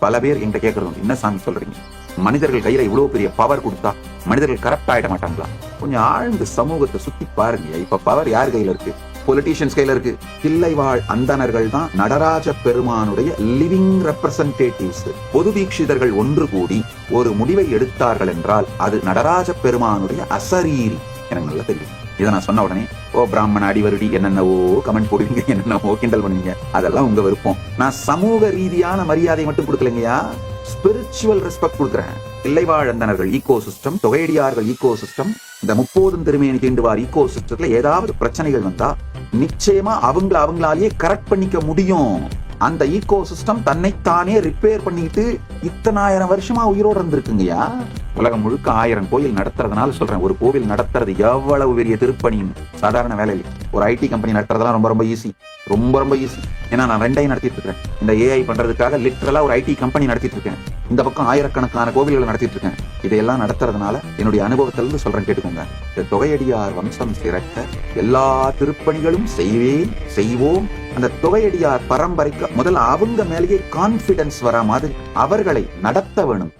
பல பேர் என்கிட்ட கேட்கறது என்ன சாமி சொல்றீங்க, மனிதர்கள் கையில இவ்வளவு பெரிய பவர் கொடுத்தா மனிதர்கள் கரப்ட் ஆயிட மாட்டாங்களா? கொஞ்சம் ஆழ்ந்து சமூகத்தை சுத்தி பாருங்க. இப்ப பவர் யார் கையில இருக்கு? பொலிட்டீஷியன்ஸ் கையில இருக்கு. தில்லைவாழ் அந்தணர்கள் தான் நடராஜ பெருமானுடைய லிவிங் ரெப்ரசன்டேட்டிவ்ஸ். பொது தீட்சிதர்கள் ஒன்று கூடி ஒரு முடிவை எடுத்தார்கள் என்றால் அது நடராஜ பெருமானுடைய அசரீரி. எனக்கு நல்லா தெரியும். இதை நான் சொன்ன உடனே பிராமண அடிவருடி என்னென்னவோ கமெண்ட் போடுவீங்க, என்னென்னவோ கிண்டல் பண்ணுவீங்க. அதெல்லாம் உங்க விருப்பம். நான் சமூக ரீதியான மரியாதை மட்டும் கொடுக்கலைங்கயா, ஸ்பிரிச்சுவல் ரெஸ்பெக்ட் கொடுக்குறேன். தில்லைவாழ் அந்தணர்கள் ஈகோ சிஸ்டம், தொகையடியார்கள் ஈகோ சிஸ்டம், இந்த 30 திருமேனி தீண்டுவார் ஈகோ சிஸ்டத்துல ஏதாவது பிரச்சனைகள் வந்தா நிச்சயமா அவங்களாலேயே கரெக்ட் பண்ணிக்க முடியும். அந்த ஈகோ சிஸ்டம் தன்னைத்தானே ரிப்பேர் பண்ணிட்டு இத்தனாயிரம் வருஷமா உயிரோடு இருந்திருக்குங்கய்யா. உலகம் முழுக்க 1000 கோயில் நடத்துறதுனால சொல்றேன், ஒரு கோவில் நடத்துறது எவ்வளவு பெரிய திருப்பணியும் சாதாரண வேலை இல்லை. ஒரு ஐடி கம்பெனி நடத்துறதெல்லாம் ரொம்ப ரொம்ப ஈஸி, ரொம்ப ஈஸி. ஏன்னா நான் 2ஐயும் நடத்திட்டு இருக்கேன். இந்த ஏஐ பண்றதுக்காக லிட்டரலா ஒரு ஐடி கம்பெனி நடத்திட்டு இருக்கேன். இந்த பக்கம் ஆயிரக்கணக்கான கோவில்களை நடத்திட்டு இருக்கேன். இதையெல்லாம் நடத்துறதுனால என்னுடைய அனுபவத்திலிருந்து சொல்றேன், கேட்டுக்கோங்க. இந்த தொகையடியார் வம்சம் சிறக்க எல்லா திருப்பணிகளும் செய்வோம். அந்த தொகையடியார் பரம்பரைக்கு முதல்ல அவங்க மேலேயே கான்பிடன்ஸ் வரா மாதிரி அவர்களை நடத்த வேணும்.